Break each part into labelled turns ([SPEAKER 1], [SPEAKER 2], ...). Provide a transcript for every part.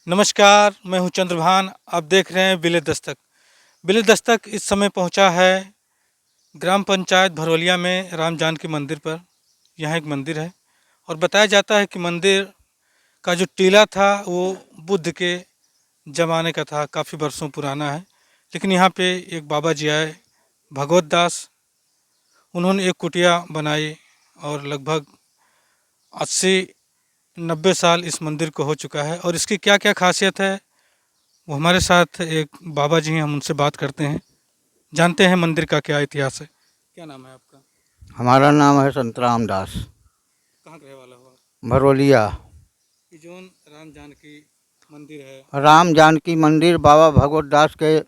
[SPEAKER 1] नमस्कार, मैं हूं चंद्रभान। आप देख रहे हैं बिले दस्तक। बिले दस्तक इस समय पहुंचा है ग्राम पंचायत भरोलिया में राम जानकी मंदिर पर। यहाँ एक मंदिर है और बताया जाता है कि मंदिर का जो टीला था वो बुद्ध के ज़माने का था, काफ़ी वर्षों पुराना है। लेकिन यहाँ पे एक बाबा जी आए, भगवत दास। उन्होंने एक कुटिया बनाई और लगभग 80-90 साल इस मंदिर को हो चुका है। और इसकी क्या क्या खासियत है वो हमारे साथ एक बाबा जी हैं, हम उनसे बात करते हैं, जानते हैं मंदिर का क्या इतिहास है। क्या नाम है आपका?
[SPEAKER 2] हमारा नाम है संतराम दास।
[SPEAKER 1] कहाँ का रहने वाला हो आप?
[SPEAKER 2] भरोलिया।
[SPEAKER 1] ये जोन राम जानकी मंदिर है।
[SPEAKER 2] राम जानकी मंदिर बाबा भगवत दास के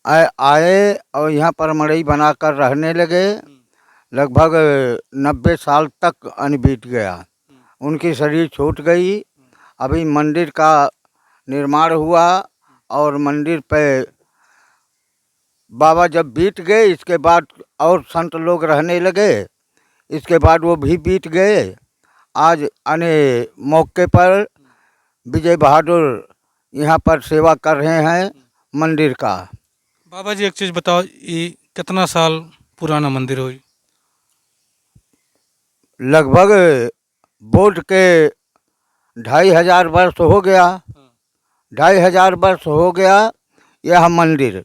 [SPEAKER 2] आए और यहाँ पर मड़ई बनाकर रहने लगे।
[SPEAKER 1] हम्म,
[SPEAKER 2] लगभग 90 साल तक अन बीत गया।
[SPEAKER 1] हम्म,
[SPEAKER 2] उनकी शरीर छूट गई।
[SPEAKER 1] हम्म,
[SPEAKER 2] अभी मंदिर का निर्माण हुआ और मंदिर पे बाबा जब बीत गए इसके बाद और संत लोग रहने लगे। इसके बाद वो भी बीत गए। आज आने मौके पर
[SPEAKER 1] हम्म,
[SPEAKER 2] विजय बहादुर यहाँ पर सेवा कर रहे हैं
[SPEAKER 1] हम्म।
[SPEAKER 2] मंदिर का।
[SPEAKER 1] बाबा जी एक चीज़ बताओ, ये कितना साल पुराना मंदिर हो?
[SPEAKER 2] लगभग बोर्ड के 2500 वर्ष हो गया।
[SPEAKER 1] हाँ।
[SPEAKER 2] 2500 वर्ष हो गया यह मंदिर।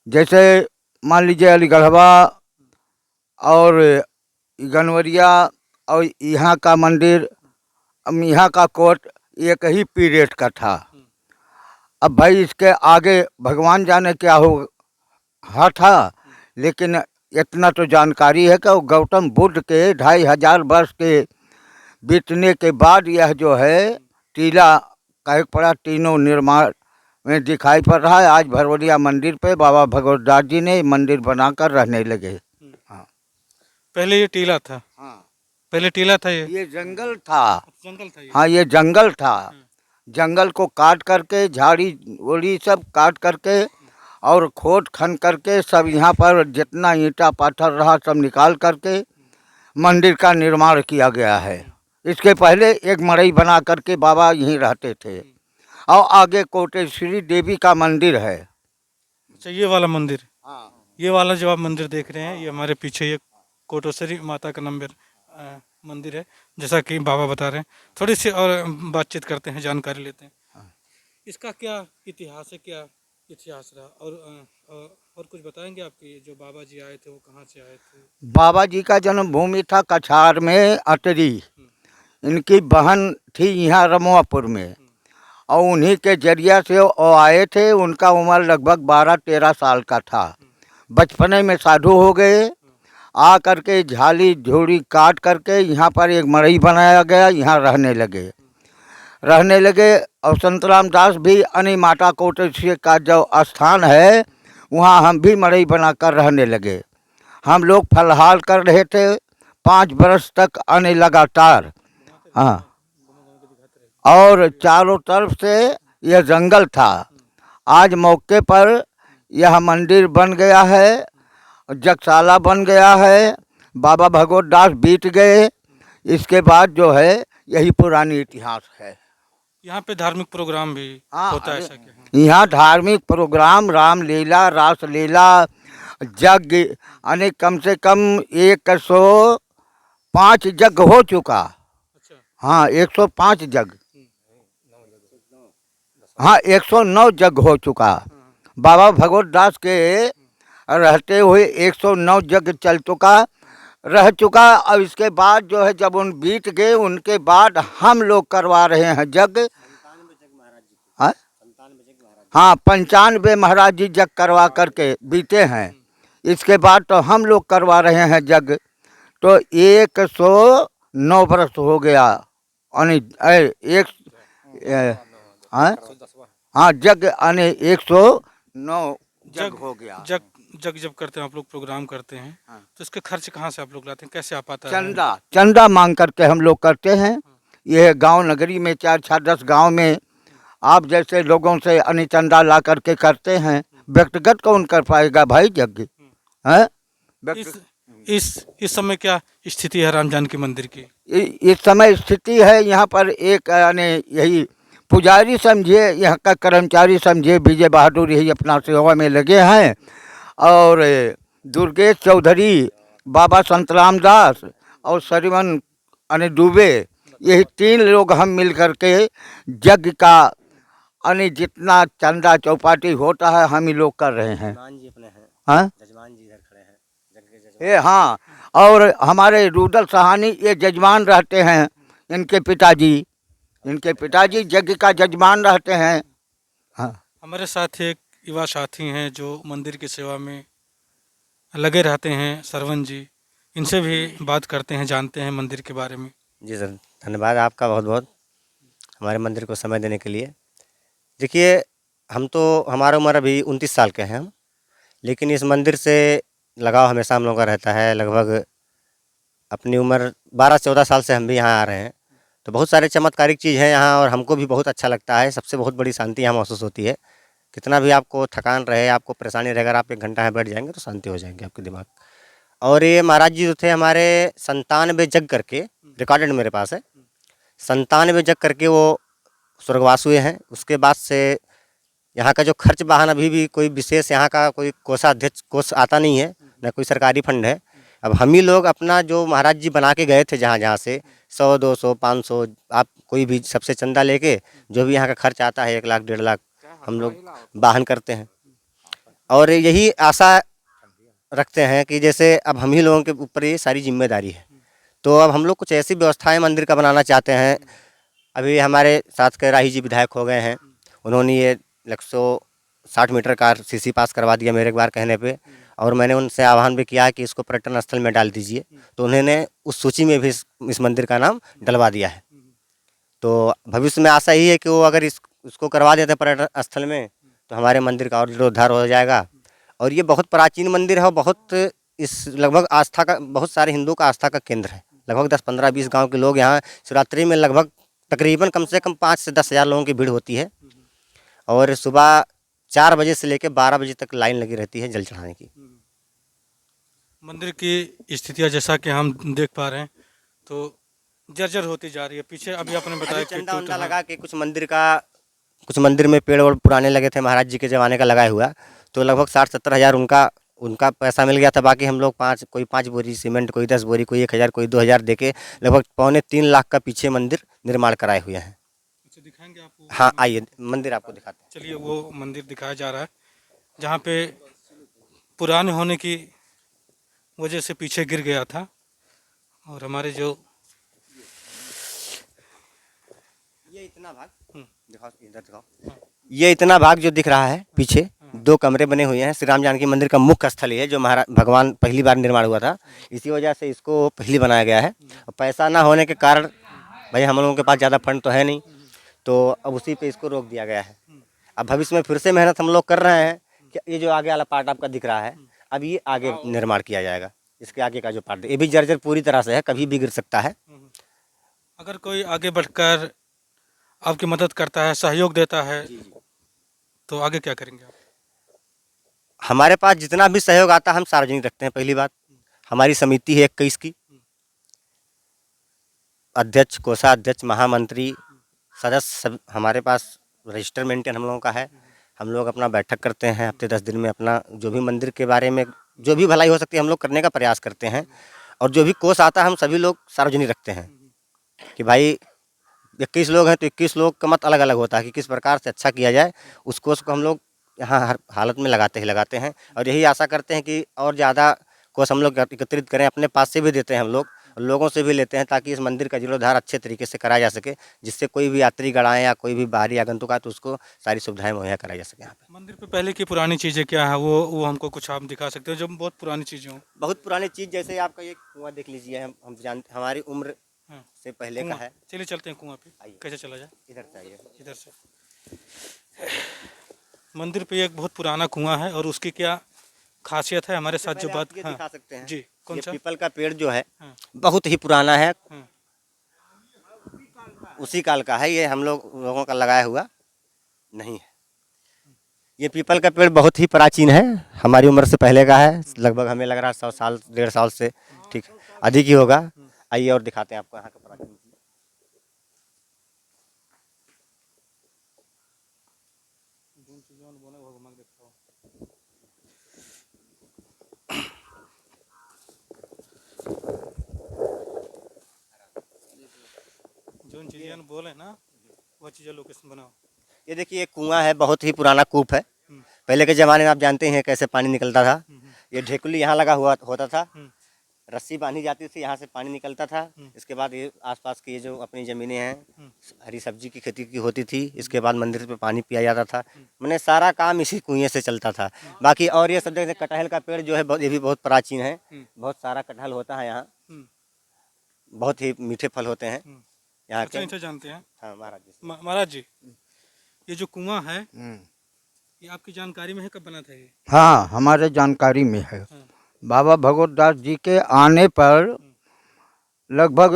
[SPEAKER 2] जैसे मान लीजिए अलीगढ़वा और गनवरिया और यहाँ का मंदिर, यहाँ का कोर्ट एक ही पीरियड का था। अब भाई इसके आगे भगवान जाने क्या हो हाँ था। लेकिन इतना तो जानकारी है कि गौतम बुद्ध के 2500 वर्ष के बीतने के बाद यह जो है टीला कहे पड़ा तीनों निर्माण में दिखाई पड़ रहा है। आज भरवलिया मंदिर पे बाबा भगवतदास जी ने मंदिर बनाकर रहने लगे। हाँ
[SPEAKER 1] पहले ये टीला था?
[SPEAKER 2] हाँ,
[SPEAKER 1] पहले टीला था ये?
[SPEAKER 2] ये जंगल था।
[SPEAKER 1] जंगल था ये?
[SPEAKER 2] हाँ ये जंगल था।
[SPEAKER 1] हाँ।
[SPEAKER 2] जंगल को काट करके झाड़ी वोड़ी सब काट करके और खोद खन करके सब यहाँ पर जितना ईंटा पाथर रहा सब निकाल करके मंदिर का निर्माण किया गया है। इसके पहले एक मड़ई बना करके बाबा यहीं रहते थे। और आगे कोटेश्वरी देवी का मंदिर है।
[SPEAKER 1] अच्छा, ये वाला मंदिर?
[SPEAKER 2] हाँ
[SPEAKER 1] ये वाला जो आप मंदिर देख रहे हैं, ये हमारे पीछे ये कोटेश्वरी माता का मंदिर है, जैसा कि बाबा बता रहे हैं। थोड़ी सी और बातचीत करते हैं, जानकारी लेते हैं। इसका क्या इतिहास है, क्या इतिहास रहा? और कुछ बताएंगे आपकी जो बाबा जी आए थे वो कहाँ से आए थे?
[SPEAKER 2] बाबा जी का जन्म भूमि था कछार में अटरी। इनकी बहन थी यहाँ रमुआपुर में और उन्हीं के जरिया से वो आए थे। उनका उम्र लगभग 12-13 साल का था। बचपने में साधु हो गए। आ करके झाली झोड़ी काट करके यहाँ पर एक मड़ई बनाया गया, यहाँ रहने लगे। और संतराम दास भी अनी माता कोटेश्वरी का जो स्थान है वहाँ हम भी मड़ई बनाकर रहने लगे। हम लोग फलहाल कर रहे थे 5 बरस तक अने लगातार। हाँ, और चारों तरफ से यह जंगल था। आज मौके पर यह मंदिर बन गया है, जगशाला बन गया है। बाबा भगवत दास बीत गए। इसके बाद जो है यही पुरानी इतिहास है।
[SPEAKER 1] यहाँ पे धार्मिक प्रोग्राम भी
[SPEAKER 2] हाँ,
[SPEAKER 1] होता है, ऐसा क्या?
[SPEAKER 2] यहाँ धार्मिक प्रोग्राम रामलीला रासलीला यज्ञ अनेक कम से कम 105 यज्ञ हो चुका।
[SPEAKER 1] अच्छा।
[SPEAKER 2] हाँ 105 यज्ञ। हाँ 109 यज्ञ हो चुका। बाबा भगवत दास के रहते हुए 109 यज्ञ चल चुका रह चुका। अब इसके बाद जो है जब उन बीत गए उनके बाद हम लोग करवा रहे हैं यज्ञ। हाँ 95 महाराज जी यज्ञ करवा करके बीते हैं। इसके बाद तो हम लोग करवा रहे हैं यज्ञ। तो 109 वर्ष हो गया। एक हाँ हाँ यज्ञ 109 यज्ञ हो गया।
[SPEAKER 1] जग जग जब करते हैं आप लोग, प्रोग्राम करते हैं, तो इसके खर्च कहाँ से आप लोग लाते हैं, कैसे आ पाता है?
[SPEAKER 2] चंदा मांग करके हम लोग करते हैं। यह गांव नगरी में 4-10 गांव में आप जैसे लोगों से अन्य चंदा ला करके करते हैं। व्यक्तिगत कौन कर पाएगा भाई यज्ञ है?
[SPEAKER 1] इस समय क्या स्थिति है राम जानकी मंदिर की?
[SPEAKER 2] इस समय स्थिति है यहाँ पर एक यानी यही पुजारी समझिए, यहाँ का कर्मचारी समझिए, विजय बहादुर यही अपना सेवा में लगे हैं। और दुर्गेश चौधरी, बाबा संतराम दास और श्रीमान अने दुबे, यही 3 लोग हम मिल करके यज्ञ का अने जितना चंदा चौपाटी होता है हम ही लोग कर रहे हैं।
[SPEAKER 3] जजमान जी अपने हैं,
[SPEAKER 2] हाँ
[SPEAKER 3] जजमान जी इधर खड़े हैं, जग के जजमान।
[SPEAKER 2] ये हाँ, और हमारे रुदल सहानी ये जजमान रहते हैं। इनके पिताजी यज्ञ का जजमान रहते हैं। हाँ,
[SPEAKER 1] हमारे साथ एक युवा साथी हैं जो मंदिर की सेवा में लगे रहते हैं, सरवण जी। इनसे भी बात करते हैं, जानते हैं मंदिर के बारे में।
[SPEAKER 3] जी सर, धन्यवाद आपका बहुत बहुत हमारे मंदिर को समय देने के लिए। देखिए, हमारा उम्र अभी 29 साल के हैं हम, लेकिन इस मंदिर से लगाव हमेशा हम लोगों का रहता है। लगभग अपनी उम्र 12-14 साल से हम भी यहाँ आ रहे हैं। तो बहुत सारे चमत्कारिक चीज़ हैं यहाँ और हमको भी बहुत अच्छा लगता है। सबसे बहुत बड़ी शांति यहाँ महसूस होती है। कितना भी आपको थकान रहे, आपको परेशानी रहे, अगर आप 1 घंटा यहाँ बैठ जाएंगे तो शांति हो जाएगी आपके दिमाग। और ये महाराज जी जो थे हमारे 97 जग करके, रिकॉर्डेड मेरे पास है, 97 जग करके वो स्वर्गवास हुए हैं। उसके बाद से यहाँ का जो खर्च वाहन अभी भी कोई विशेष यहाँ का कोई कोषाध्यक्ष कोष आता नहीं है, न कोई सरकारी फंड है। अब हम ही लोग अपना जो महाराज जी बना के गए थे जहाँ जहाँ से 100, 200, 500, आप कोई भी सबसे चंदा लेके जो भी यहाँ का खर्च आता है 1 लाख 1.5 लाख हम लोग वाहन करते हैं। और यही आशा रखते हैं कि जैसे अब हम ही लोगों के ऊपर ये सारी जिम्मेदारी है, तो अब हम लोग कुछ ऐसी व्यवस्थाएं मंदिर का बनाना चाहते हैं। अभी हमारे साथ के राही जी विधायक हो गए हैं, उन्होंने ये 160 मीटर का सीसी पास करवा दिया मेरे एक बार कहने पे, और मैंने उनसे आह्वान भी किया कि इसको पर्यटन स्थल में डाल दीजिए, तो उन्होंने उस सूची में भी इस मंदिर का नाम डलवा दिया है। तो भविष्य में आशा यही है कि वो अगर इसको करवा देते पर्यटन स्थल में तो हमारे मंदिर का और जीर्णोद्धार हो जाएगा। और ये बहुत प्राचीन मंदिर है और बहुत इस लगभग आस्था का, बहुत सारे हिंदुओं का आस्था का केंद्र है। लगभग 10, 15, 20 गाँव के लोग यहाँ शिवरात्रि में लगभग तकरीबन कम से कम 5 से 10 हज़ार लोगों की भीड़ होती है। और सुबह 4 बजे से लेकर 12 बजे तक लाइन लगी रहती है जल चढ़ाने की।
[SPEAKER 1] मंदिर की स्थितियाँ जैसा कि हम देख पा रहे हैं तो जर्जर होती जा रही है। पीछे अभी आपने बताया कि
[SPEAKER 3] चंदा वंदा लगा के कुछ मंदिर में पेड़ और पुराने लगे थे महाराज जी के ज़माने का लगाया हुआ, तो लगभग 60-70 हज़ार उनका पैसा मिल गया था। बाकी हम लोग कोई 5 बोरी सीमेंट, कोई 10 बोरी, कोई 1,000, कोई 2,000 देके लगभग 2.25-3 लाख का पीछे मंदिर निर्माण कराए हुए हैं।
[SPEAKER 1] अच्छा, दिखाएंगे आपको?
[SPEAKER 3] हाँ, आइए मंदिर आपको दिखाते हैं।
[SPEAKER 1] चलिए, वो मंदिर दिखाया जा रहा है जहाँ पे पुराने होने की वजह से पीछे गिर गया था। और हमारे जो
[SPEAKER 3] ये इतना भाग दिखाओ, इधर दिखाओ। ये इतना भाग जो दिख रहा है पीछे, 2 कमरे बने हुए हैं। श्री राम जानकी मंदिर का मुख्य स्थल ये है जो भगवान पहली बार निर्माण हुआ था, इसी वजह से इसको पहली बनाया गया है। और पैसा ना होने के कारण, भाई हम लोगों के पास ज़्यादा फंड तो है नहीं, तो अब उसी पे इसको रोक दिया गया है। अब भविष्य में फिर से मेहनत हम लोग कर रहे हैं कि ये जो आगे वाला पार्ट आपका दिख रहा है, अब ये आगे निर्माण किया जाएगा। इसके आगे का जो पार्ट ये भी जर्जर पूरी तरह से है, कभी भी गिर सकता है।
[SPEAKER 1] अगर कोई आगे बढ़कर आपकी मदद करता है, सहयोग देता है, तो आगे क्या करेंगे आप?
[SPEAKER 3] हमारे पास जितना भी सहयोग आता है हम सार्वजनिक रखते हैं। पहली बात, हमारी समिति है 21 की, अध्यक्ष, कोषाध्यक्ष, महामंत्री, सदस्य सब हमारे पास रजिस्टर मेंटेन हम लोगों का है। हम लोग अपना बैठक करते हैं हफ्ते 10 दिन में, अपना जो भी मंदिर के बारे में जो भी भलाई हो सकती है हम लोग करने का प्रयास करते हैं। और जो भी कोष आता है हम सभी लोग सार्वजनिक रखते हैं कि भाई 21 लोग हैं तो 21 लोग का मत अलग अलग होता है कि किस प्रकार से अच्छा किया जाए। उस कोष को हम लोग यहाँ हर हालत में लगाते हैं और यही आशा करते हैं कि और ज़्यादा कोष हम लोग एकत्रित करें। अपने पास से भी देते हैं हम लोग, लोगों से भी लेते हैं, ताकि इस मंदिर का जीर्णोद्धार अच्छे तरीके से कराया जा सके, जिससे कोई भी यात्री गण आए या कोई भी बाहरी आगंतुक आए तो उसको सारी सुविधाएं मुहैया कराई जा सके। यहाँ पे
[SPEAKER 1] मंदिर पे पहले की पुरानी चीज़ें क्या है, वो हमको कुछ आप दिखा सकते हो जो बहुत पुरानी चीज़ें हों?
[SPEAKER 3] बहुत पुरानी चीज़, जैसे आपका ये कुआं देख लीजिए, हम जानते हमारी उम्र
[SPEAKER 1] हाँ,
[SPEAKER 3] से पहले का
[SPEAKER 1] कुआं।
[SPEAKER 3] है।
[SPEAKER 1] चलिए चलते हैं कुआं पे।
[SPEAKER 3] आइए।
[SPEAKER 1] कैसे चला जाए?
[SPEAKER 3] इधर से आइए।
[SPEAKER 1] इधर से। मंदिर पे एक बहुत पुराना कुआं है और उसकी क्या खासियत है, हमारे साथ जो बात।
[SPEAKER 3] ये
[SPEAKER 1] हाँ
[SPEAKER 3] दिखा सकते हैं
[SPEAKER 1] जी, कौन
[SPEAKER 3] ये
[SPEAKER 1] सा?
[SPEAKER 3] पीपल का पेड़ जो है
[SPEAKER 1] हाँ,
[SPEAKER 3] बहुत ही पुराना है,
[SPEAKER 1] हाँ,
[SPEAKER 3] उसी काल का है। ये हम लोगों का लगाया हुआ नहीं है। ये पीपल का पेड़ बहुत ही प्राचीन है, हमारी उम्र से पहले का है। लगभग हमें लग रहा है 100 साल 1.5 साल से ठीक अधिक ही होगा। आइए और दिखाते हैं आपको यहाँ का प्राचीन।
[SPEAKER 1] जो चीजें बोले ना वो चीज़ें लोकेशन बनाओ।
[SPEAKER 3] ये देखिए एक कुआं है, बहुत ही पुराना कूप है।
[SPEAKER 1] हम्म।
[SPEAKER 3] पहले के ज़माने में आप जानते हैं कैसे पानी निकलता था।
[SPEAKER 1] हम्म।
[SPEAKER 3] ये ढेकुली यहाँ लगा हुआ होता था,
[SPEAKER 1] हम्म।
[SPEAKER 3] रस्सी बांधी जाती थी, यहाँ से पानी निकलता था।
[SPEAKER 1] हम्म।
[SPEAKER 3] इसके बाद ये आसपास की ये जो अपनी ज़मीनें हैं,
[SPEAKER 1] हम्म।
[SPEAKER 3] हरी सब्जी की खेती की होती थी। इसके बाद मंदिर पे पानी पिया जाता था। मैंने सारा काम इसी कुएं से चलता था। बाकी और ये सब जैसे कटहल का पेड़ जो है ये भी बहुत प्राचीन है।
[SPEAKER 1] हम्म।
[SPEAKER 3] बहुत सारा कटहल होता है यहाँ,
[SPEAKER 1] हम्म।
[SPEAKER 3] बहुत ही मीठे फल होते हैं
[SPEAKER 1] हम्म।
[SPEAKER 3] यहाँ
[SPEAKER 1] अच्छा
[SPEAKER 3] के।
[SPEAKER 1] इनसे जानते हैं
[SPEAKER 3] हाँ महाराज जी।
[SPEAKER 1] महाराज जी, ये जो कुआं है ये आपकी जानकारी में है, कब बना था ये?
[SPEAKER 2] हाँ, हमारे जानकारी में है।
[SPEAKER 1] हाँ।
[SPEAKER 2] बाबा भगवत दास जी के आने पर लगभग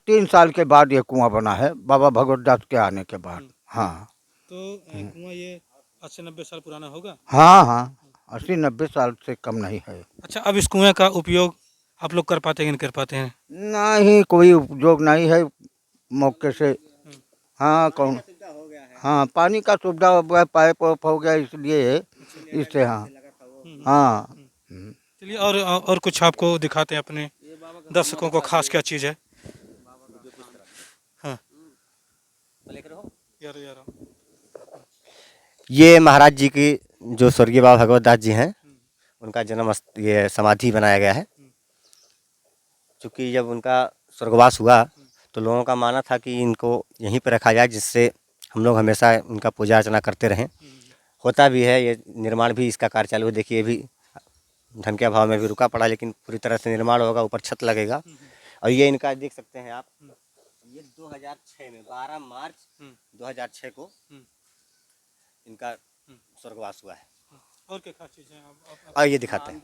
[SPEAKER 2] 3 साल के बाद ये कुआं बना है, बाबा भगवत दास के आने के बाद। हाँ
[SPEAKER 1] तो कुआं ये 80-90 साल पुराना होगा।
[SPEAKER 2] हाँ हाँ, 80-90 साल से कम नहीं है।
[SPEAKER 1] अच्छा, अब इस कुएं का उपयोग आप लोग कर पाते हैं कि नहीं कर पाते हैं?
[SPEAKER 2] नहीं, कोई उपयोग नहीं है मौके से। हाँ कौन, हाँ पानी का सुविधा हो गया, पाइप वाइप हो गया, इसलिए इससे हाँ हाँ।
[SPEAKER 1] चलिए और कुछ आपको दिखाते हैं अपने दर्शकों को, खास क्या चीज़ है। हाँ यार
[SPEAKER 3] ये महाराज जी की जो स्वर्गीय बाबा भगवत दास जी हैं, उनका ये समाधि बनाया गया है। क्योंकि जब उनका स्वर्गवास हुआ तो लोगों का मानना था कि इनको यहीं पर रखा जाए, जिससे हम लोग हमेशा उनका पूजा अर्चना करते रहें। होता भी है, ये निर्माण भी इसका कार्य चालू है। देखिए ये भी धन के अभाव में भी रुका पड़ा, लेकिन पूरी तरह से निर्माण होगा, ऊपर छत लगेगा। और ये इनका देख सकते हैं आप, ये 2006 में 12 मार्च 2006 को इनका स्वर्गवास हुआ है।
[SPEAKER 1] और क्या खास चीज़ है
[SPEAKER 3] और ये दिखाते हैं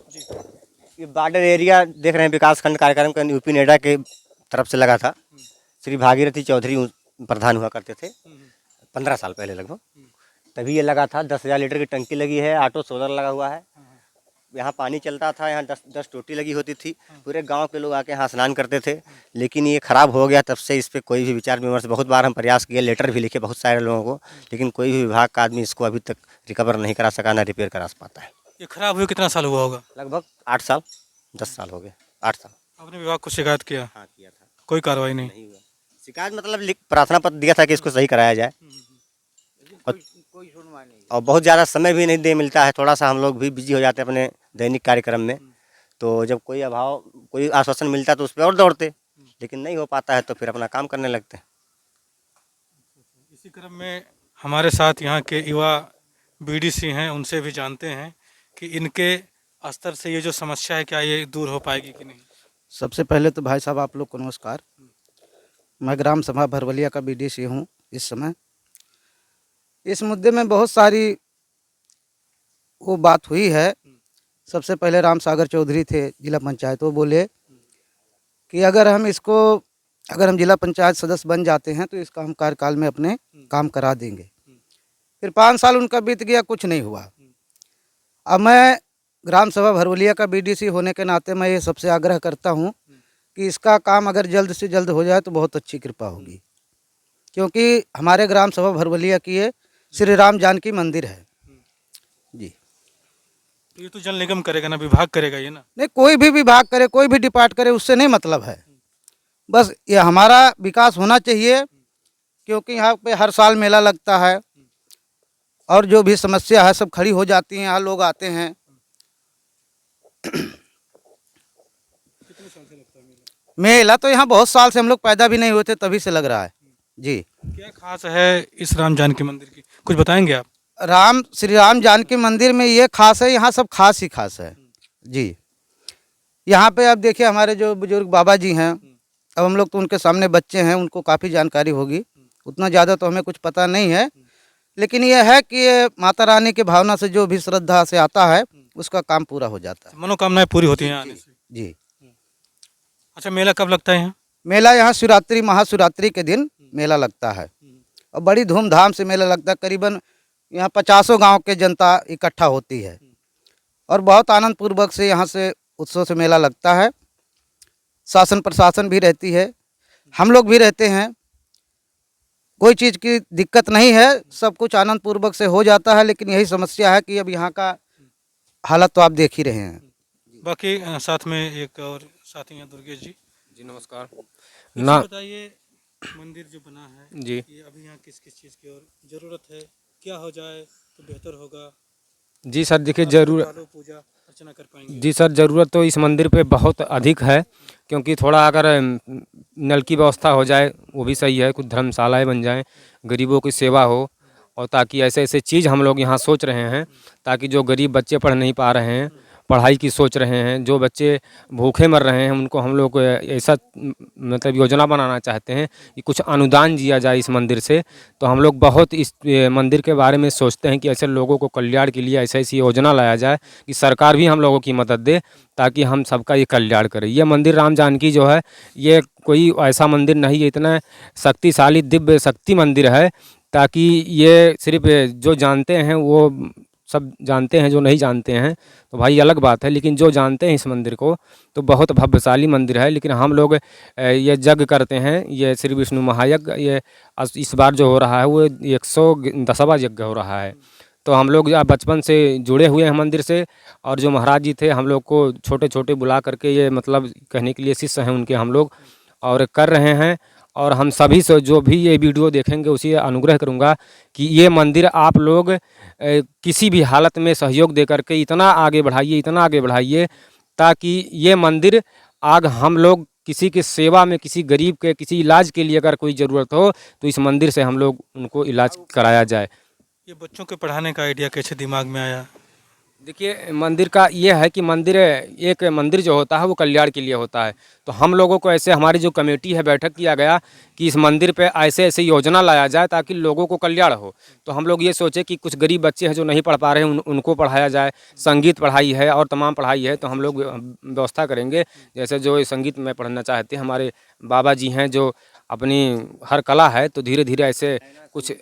[SPEAKER 1] जी।
[SPEAKER 3] ये बॉर्डर एरिया देख रहे हैं, विकास खंड कार्यक्रम का यूपी नेडा के तरफ से लगा था। श्री भागीरथी चौधरी प्रधान हुआ करते थे 15 साल पहले लगभग, तभी ये लगा था। 10,000 लीटर की टंकी लगी है, ऑटो सोलर लगा हुआ है। यहाँ पानी चलता था, यहाँ 10 टोटी लगी होती थी। पूरे गांव के लोग आके यहाँ स्नान करते थे। लेकिन ये ख़राब हो गया, तब से इस पर कोई भी विचार विमर्श, बहुत बार हम प्रयास किए, लेटर भी लिखे बहुत सारे लोगों को, लेकिन कोई भी विभाग का आदमी इसको अभी तक रिकवर नहीं करा सका, ना रिपेयर करा पाता है।
[SPEAKER 1] ये खराब हुए कितना साल हुआ होगा?
[SPEAKER 3] लगभग 8 साल 10 साल हो गए, 8 साल।
[SPEAKER 1] आपने विभाग को शिकायत किया?
[SPEAKER 3] हाँ किया था,
[SPEAKER 1] कोई कार्रवाई नहीं?
[SPEAKER 3] नहीं हुआ। शिकायत मतलब लिख प्रार्थना पत्र दिया था कि इसको सही कराया जाए।
[SPEAKER 2] कोई सुनवाई नहीं।
[SPEAKER 3] और बहुत ज़्यादा समय भी नहीं दे मिलता है, थोड़ा सा हम लोग भी बिजी हो जाते हैं अपने दैनिक कार्यक्रम में। तो जब कोई आश्वासन मिलता है तो उस पर और दौड़ते, लेकिन नहीं हो पाता है तो फिर अपना काम करने लगते हैं।
[SPEAKER 1] इसी क्रम में हमारे साथ यहाँ के युवा बीडीसी हैं, उनसे भी जानते हैं कि इनके स्तर से ये जो समस्या है क्या ये दूर हो पाएगी कि नहीं।
[SPEAKER 4] सबसे पहले तो भाई साहब आप लोग को नमस्कार। मैं ग्राम सभा भरवलिया का बीडीसी हूँ इस समय। इस मुद्दे में बहुत सारी वो बात हुई है। सबसे पहले राम सागर चौधरी थे जिला पंचायत, वो बोले कि अगर हम जिला पंचायत सदस्य बन जाते हैं तो इसका हम कार्यकाल में अपने काम करा देंगे। फिर 5 साल उनका बीत गया, कुछ नहीं हुआ। अब मैं ग्राम सभा भरवलिया का बीडीसी होने के नाते मैं ये सबसे आग्रह करता हूँ कि इसका काम अगर जल्द से जल्द हो जाए तो बहुत अच्छी कृपा होगी, क्योंकि हमारे ग्राम सभा भरवलिया की ये श्री राम जानकी मंदिर है जी।
[SPEAKER 1] तो ये तो जल निगम करेगा ना, विभाग करेगा ये ना?
[SPEAKER 4] नहीं, कोई भी विभाग करे, कोई भी डिपार्ट करे, उससे नहीं मतलब है। बस ये हमारा विकास होना चाहिए, क्योंकि यहाँ पे हर साल मेला लगता है और जो भी समस्या है सब खड़ी हो जाती हैं, यहाँ लोग आते हैं। मेला तो यहाँ बहुत साल से, हम लोग पैदा भी नहीं हुए थे तभी से लग रहा है जी।
[SPEAKER 1] क्या खास है इस राम जानकी मंदिर की, कुछ बताएंगे आप?
[SPEAKER 4] श्री राम जानकी मंदिर में ये खास है, यहाँ सब खास ही खास है जी। यहाँ पे आप देखिए हमारे जो बुजुर्ग बाबा जी हैं, अब हम लोग तो उनके सामने बच्चे हैं, उनको काफ़ी जानकारी होगी, उतना ज़्यादा तो हमें कुछ पता नहीं है। लेकिन ये है कि ये माता रानी की भावना से जो भी श्रद्धा से आता है उसका काम पूरा हो जाता है,
[SPEAKER 1] मनोकामनाएं पूरी होती हैं आने से
[SPEAKER 4] जी।
[SPEAKER 1] अच्छा, मेला कब लगता है यहाँ?
[SPEAKER 4] मेला यहाँ शिवरात्रि महाशिवरात्रि के दिन मेला लगता है और बड़ी धूमधाम से मेला लगता है। करीबन यहाँ 50 गांव के जनता इकट्ठा होती है और बहुत आनंद पूर्वक से यहाँ से उत्सव से मेला लगता है। शासन प्रशासन भी रहती है, हम लोग भी रहते हैं, कोई चीज़ की दिक्कत नहीं है, सब कुछ आनंद पूर्वक से हो जाता है। लेकिन यही समस्या है कि अब यहाँ का हालत तो आप देख ही रहे हैं।
[SPEAKER 1] बाकी साथ में एक और साथी हैं दुर्गेश जी।
[SPEAKER 5] जी नमस्कार।
[SPEAKER 1] ना बताइए, मंदिर जो बना है
[SPEAKER 5] जी
[SPEAKER 1] ये अभी यहाँ किस किस चीज़ की और ज़रूरत है, क्या हो जाए तो बेहतर होगा,
[SPEAKER 5] जी सर देखिए
[SPEAKER 1] आप लोग
[SPEAKER 5] जरूर
[SPEAKER 1] चालू पूजा अर्चना कर पाएंगे?
[SPEAKER 5] जी सर ज़रूरत तो इस मंदिर पे बहुत अधिक है, क्योंकि थोड़ा अगर नल की व्यवस्था हो जाए वो भी सही है, कुछ धर्मशालाएं बन जाएं, गरीबों की सेवा हो, और ताकि ऐसे ऐसे चीज़ हम लोग यहाँ सोच रहे हैं, ताकि जो गरीब बच्चे पढ़ नहीं पा रहे हैं, पढ़ाई की सोच रहे हैं, जो बच्चे भूखे मर रहे हैं, उनको हम लोग ऐसा मतलब योजना बनाना चाहते हैं कि कुछ अनुदान दिया जाए इस मंदिर से। तो हम लोग बहुत इस मंदिर के बारे में सोचते हैं कि ऐसे लोगों को कल्याण के लिए ऐसी ऐसी योजना लाया जाए कि सरकार भी हम लोगों की मदद दे, ताकि हम सबका ये कल्याण करें। ये मंदिर राम जानकी जो है ये कोई ऐसा मंदिर नहीं है, इतना शक्तिशाली दिव्य शक्ति मंदिर है, ताकि ये सिर्फ जो जानते हैं वो सब जानते हैं, जो नहीं जानते हैं तो भाई अलग बात है, लेकिन जो जानते हैं इस मंदिर को तो बहुत भव्यशाली मंदिर है। लेकिन हम लोग ये यज्ञ करते हैं, ये श्री विष्णु महायज्ञ, ये इस बार जो हो रहा है वो 110वां यज्ञ हो रहा है। तो हम लोग बचपन से जुड़े हुए हैं मंदिर से, और जो महाराज जी थे हम लोग को छोटे छोटे बुला करके ये मतलब कहने के लिए शिष्य हैं उनके हम लोग, और कर रहे हैं। और हम सभी से जो भी ये वीडियो देखेंगे उसी अनुग्रह करूँगा कि ये मंदिर आप लोग किसी भी हालत में सहयोग दे करके इतना आगे बढ़ाइए, इतना आगे बढ़ाइए, ताकि ये मंदिर आग हम लोग किसी की सेवा में, किसी गरीब के किसी इलाज के लिए अगर कोई ज़रूरत हो तो इस मंदिर से हम लोग उनको इलाज कराया जाए।
[SPEAKER 1] ये बच्चों के पढ़ाने का आइडिया कैसे दिमाग में आया?
[SPEAKER 5] देखिए मंदिर का ये है कि एक मंदिर जो होता है वो कल्याण के लिए होता है। तो हम लोगों को ऐसे हमारी जो कमेटी है बैठक किया गया कि इस मंदिर पे ऐसे ऐसे योजना लाया जाए ताकि लोगों को कल्याण हो। तो हम लोग ये सोचे कि कुछ गरीब बच्चे हैं जो नहीं पढ़ पा रहे हैं उनको पढ़ाया जाए, संगीत पढ़ाई है और तमाम पढ़ाई है, तो हम लोग व्यवस्था करेंगे। जैसे जो संगीत में पढ़ना चाहते हैं हमारे बाबा जी हैं जो अपनी हर कला है, तो धीरे धीरे ऐसे कुछ,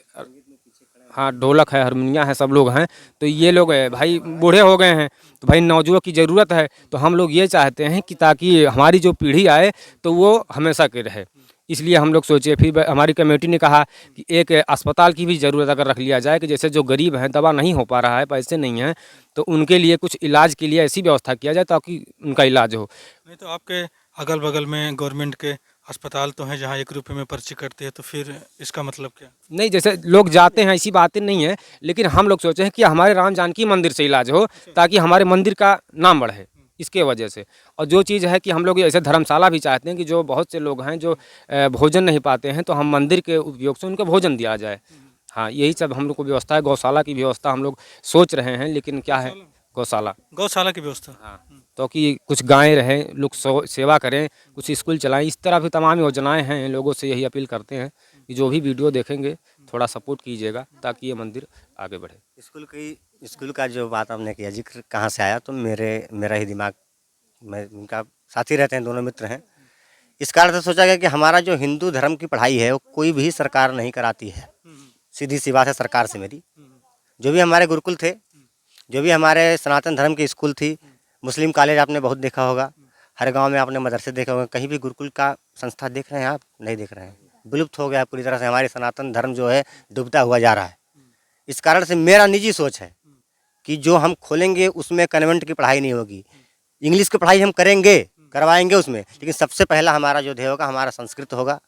[SPEAKER 5] हाँ ढोलक है, हारमोनिया है, सब लोग हैं। तो ये लोग भाई बूढ़े हो गए हैं तो भाई नौजुवक की ज़रूरत है। तो हम लोग ये चाहते हैं कि ताकि हमारी जो पीढ़ी आए तो वो हमेशा के रहे, इसलिए हम लोग सोचे। फिर हमारी कमेटी ने कहा कि एक अस्पताल की भी ज़रूरत अगर रख लिया जाए कि जैसे जो गरीब हैं, दवा नहीं हो पा रहा है, पैसे नहीं हैं, तो उनके लिए कुछ इलाज के लिए ऐसी व्यवस्था किया जाए ताकि उनका इलाज हो।
[SPEAKER 1] नहीं तो आपके अगल बगल में गवर्नमेंट के अस्पताल तो हैं जहाँ 1 रुपये में पर्ची कटती है, तो फिर इसका मतलब क्या?
[SPEAKER 5] नहीं, जैसे लोग जाते हैं ऐसी बातें नहीं है, लेकिन हम लोग सोचे हैं कि हमारे राम जानकी मंदिर से इलाज हो ताकि हमारे मंदिर का नाम बढ़े, इसके वजह से। और जो चीज़ है कि हम लोग ऐसे धर्मशाला भी चाहते हैं कि जो बहुत से लोग हैं जो भोजन नहीं पाते हैं, तो हम मंदिर के उपयोग से उनको भोजन दिया जाए। हाँ, यही सब हम लोग को व्यवस्था है। गौशाला की व्यवस्था हम लोग सोच रहे हैं, लेकिन क्या है, गौशाला,
[SPEAKER 1] गौशाला की व्यवस्था?
[SPEAKER 5] हाँ, तो कि कुछ गायें रहें, लोग सेवा करें, कुछ स्कूल चलाएं, इस तरह भी तमाम योजनाएं हैं। लोगों से यही अपील करते हैं कि जो भी वीडियो देखेंगे थोड़ा सपोर्ट कीजिएगा ताकि ये मंदिर आगे बढ़े।
[SPEAKER 3] स्कूल का जो बात आपने किया, जिक्र कहाँ से आया, तो मेरा ही दिमाग, मैं उनका साथी रहते हैं, दोनों मित्र हैं। इस कारण से सोचा गया कि हमारा जो हिंदू धर्म की पढ़ाई है वो कोई भी सरकार नहीं कराती है। सीधी सी बात है सरकार से मेरी। जो भी हमारे गुरुकुल थे, जो भी हमारे सनातन धर्म की स्कूल थी, मुस्लिम कॉलेज आपने बहुत देखा होगा, हर गांव में आपने मदरसे देखे होंगे, कहीं भी गुरुकुल का संस्था देख रहे हैं आप? नहीं देख रहे हैं, विलुप्त हो गया है पूरी तरह से। हमारे सनातन धर्म जो है डूबता हुआ जा रहा है। इस कारण से मेरा निजी सोच है कि जो हम खोलेंगे उसमें कन्वेंट की पढ़ाई नहीं होगी, इंग्लिश की पढ़ाई हम करेंगे, करवाएंगे उसमें, लेकिन सबसे पहला हमारा जो ध्येय होगा हमारा संस्कृत होगा,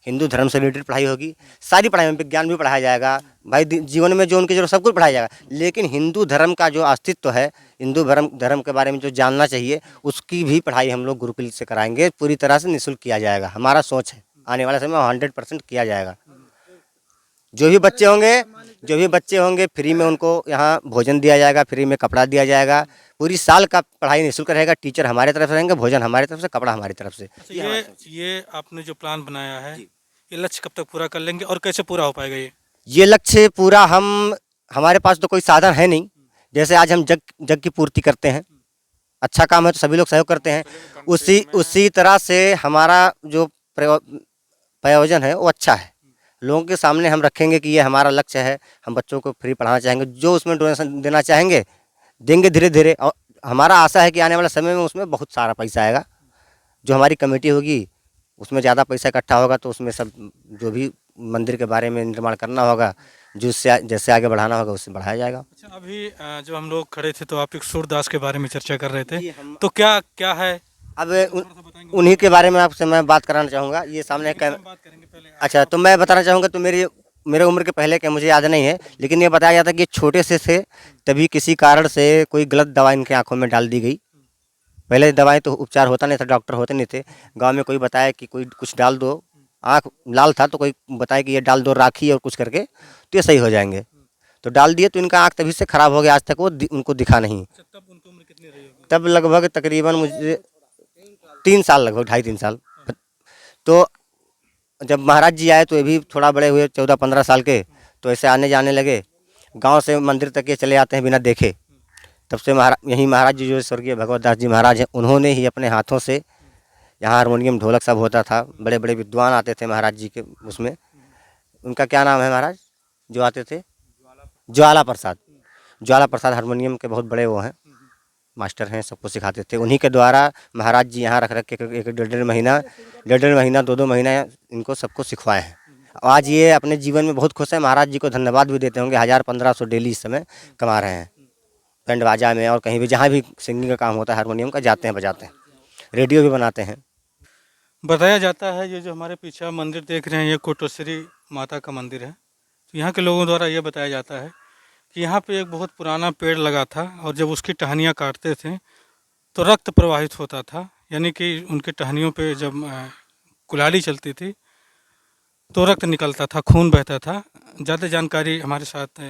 [SPEAKER 3] हिंदू धर्म से रिलेटेड पढ़ाई होगी, सारी पढ़ाई में विज्ञान भी पढ़ाया जाएगा, भाई जीवन में जो उनकी जरूरत सब कुछ पढ़ाया जाएगा। लेकिन हिंदू धर्म का जो अस्तित्व है, हिंदू धर्म के बारे में जो जानना चाहिए, उसकी भी पढ़ाई हम लोग गुरुकुल से कराएंगे, पूरी तरह से निःशुल्क किया जाएगा। हमारा सोच है आने वाले समय में 100% किया जाएगा। जो भी बच्चे होंगे फ्री में उनको यहाँ भोजन दिया जाएगा, फ्री में कपड़ा दिया जाएगा, पूरी साल का पढ़ाई निःशुल्क रहेगा। टीचर हमारे तरफ से रहेंगे, भोजन हमारे तरफ से, कपड़ा हमारी तरफ से।
[SPEAKER 1] ये आपने जो प्लान बनाया है, ये लक्ष्य कब तक पूरा कर लेंगे और कैसे पूरा हो पाएगा?
[SPEAKER 3] ये लक्ष्य पूरा हमारे पास तो कोई साधन है नहीं। जैसे आज हम जग की पूर्ति करते हैं, अच्छा काम है तो सभी लोग सहयोग करते हैं, उसी तरह से हमारा जो प्रयोजन है वो अच्छा है। लोगों के सामने हम रखेंगे कि ये हमारा लक्ष्य है, हम बच्चों को फ्री पढ़ाना चाहेंगे, जो उसमें डोनेशन देना चाहेंगे देंगे धीरे धीरे। और हमारा आशा है कि आने वाले समय में उसमें बहुत सारा पैसा आएगा। जो हमारी कमेटी होगी उसमें ज़्यादा पैसा इकट्ठा होगा तो उसमें सब जो भी मंदिर के बारे में निर्माण करना होगा, जिससे जैसे आगे बढ़ाना होगा उससे बढ़ाया जाएगा।
[SPEAKER 1] अच्छा, अभी जब हम लोग खड़े थे तो आप एक सूरदास के बारे में चर्चा कर रहे थे,
[SPEAKER 3] जी, हम
[SPEAKER 1] तो क्या क्या है?
[SPEAKER 3] अब
[SPEAKER 1] थोड़ा सा बताएंगे?
[SPEAKER 3] उन्हीं के बारे में आपसे मैं बात कराना चाहूँगा। ये सामने
[SPEAKER 1] हम बात करेंगे पहले
[SPEAKER 3] अच्छा, तो मैं बताना चाहूँगा, तो मेरे उम्र के पहले क्या मुझे याद नहीं है, लेकिन ये बताया जाता है कि छोटे से थे तभी किसी कारण से कोई गलत दवा इनके आँखों में डाल दी गई। पहले दवाई तो उपचार होता नहीं था, डॉक्टर होते नहीं थे। गांव में कोई बताया कि कोई कुछ डाल दो, आँख लाल था तो कोई बताया कि ये डाल दो राखी और कुछ करके तो ये सही हो जाएंगे। तो डाल दिए तो इनका आँख तभी से ख़राब हो गया, आज तक वो उनको दिखा नहीं।
[SPEAKER 1] अच्छा, तब उनकी उम्र कितनी रही होगी?
[SPEAKER 3] तब लगभग तकरीबन मुझे 3 साल, लगभग 2.5-3 साल। तो जब महाराज जी आए तो ये भी थोड़ा बड़े हुए, 14-15 साल के, तो ऐसे आने जाने लगे। गांव से मंदिर तक ये चले आते हैं बिना देखे। तब से यही महाराज जी जो स्वर्गीय भगवत दास जी महाराज हैं, उन्होंने ही अपने हाथों से, यहाँ हारमोनियम ढोलक सब होता था, बड़े बड़े विद्वान आते थे महाराज जी के उसमें। उनका क्या नाम है महाराज जो आते थे? ज्वाला प्रसाद। ज्वाला प्रसाद हारमोनियम के बहुत बड़े वो हैं, मास्टर हैं, सबको सिखाते थे। उन्हीं के द्वारा महाराज जी यहाँ रख के एक 1.5 महीना 2-2 महीना इनको सबको सिखवाए हैं। आज ये अपने जीवन में बहुत खुश हैं, महाराज जी को धन्यवाद भी देते होंगे। 1000-1500 डेली इस समय कमा रहे हैं। बैंड बाजा में और कहीं भी जहाँ भी सिंगिंग का काम होता है हारमोनियम का, जाते हैं बजाते हैं, रेडियो भी बनाते हैं।
[SPEAKER 1] बताया जाता है ये जो हमारे पीछे मंदिर देख रहे हैं ये कोटेश्वरी माता का मंदिर है। तो यहाँ के लोगों द्वारा ये बताया जाता है कि यहाँ पे एक बहुत पुराना पेड़ लगा था और जब उसकी टहनियाँ काटते थे तो रक्त प्रवाहित होता था, यानी कि उनके टहनियों पे जब कुल्हाड़ी चलती थी तो रक्त निकलता था, खून बहता था। ज़्यादा जानकारी हमारे साथ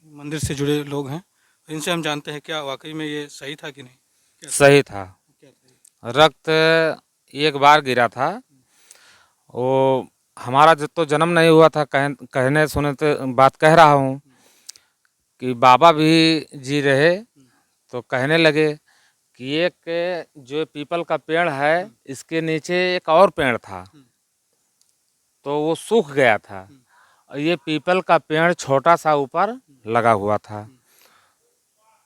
[SPEAKER 1] मंदिर से जुड़े लोग हैं, इनसे हम जानते हैं क्या वाकई में ये सही था कि नहीं? क्या
[SPEAKER 6] सही था।
[SPEAKER 1] क्या था ये?
[SPEAKER 6] रक्त एक बार गिरा था। वो हमारा जब तो जन्म नहीं हुआ था, कहने सुने तो बात कह रहा हूँ कि बाबा भी जी रहे तो कहने लगे कि एक जो पीपल का पेड़ है इसके नीचे एक और पेड़ था तो वो सूख गया था और ये पीपल का पेड़ छोटा सा ऊपर लगा हुआ था।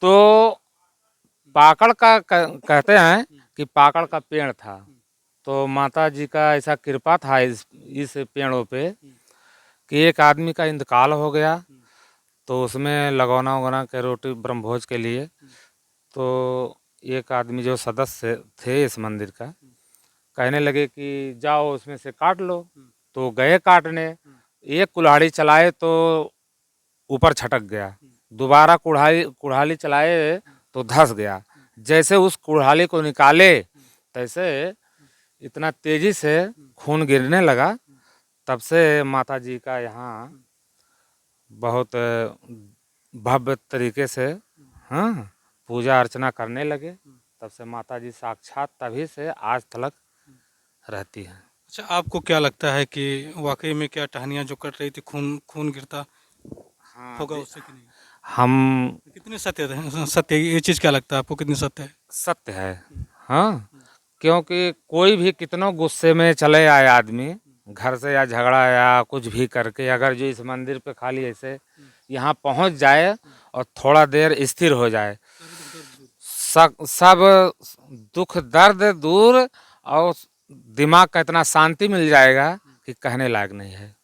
[SPEAKER 6] तो पाकड़ का कहते हैं कि पाकड़ का पेड़ था। तो माता जी का ऐसा कृपा था इस पेड़ों पे कि एक आदमी का इंतकाल हो गया तो उसमें लगौना उगौना के रोटी ब्रह्मभोज के लिए, तो एक आदमी जो सदस्य थे इस मंदिर का कहने लगे कि जाओ उसमें से काट लो। तो गए काटने, एक कुल्हाड़ी चलाए तो ऊपर छटक गया, दोबारा कुल्हाड़ी चलाए तो धंस गया। जैसे उस कुल्हाड़ी को निकाले तैसे इतना तेजी से खून गिरने लगा। तब से माता जी का यहाँ बहुत भव्य तरीके से हाँ पूजा अर्चना करने लगे। तब से माता जी साक्षात तभी से आज तक रहती हैं।
[SPEAKER 1] अच्छा, आपको क्या लगता है कि वाकई में क्या टहनियाँ जो कट रही थी खून खून गिरता होगा उससे कि नहीं?
[SPEAKER 6] हम
[SPEAKER 1] कितनी सत्य ये चीज़ क्या लगता है आपको, कितनी सत्य है?
[SPEAKER 6] सत्य है हाँ, क्योंकि कोई भी कितनों गुस्से में चले आए आदमी घर से या झगड़ा या कुछ भी करके, अगर जो इस मंदिर पे खाली ऐसे यहाँ पहुँच जाए और थोड़ा देर स्थिर हो जाए, सब दुख दर्द दूर और दिमाग का इतना शांति मिल जाएगा कि कहने लायक नहीं है।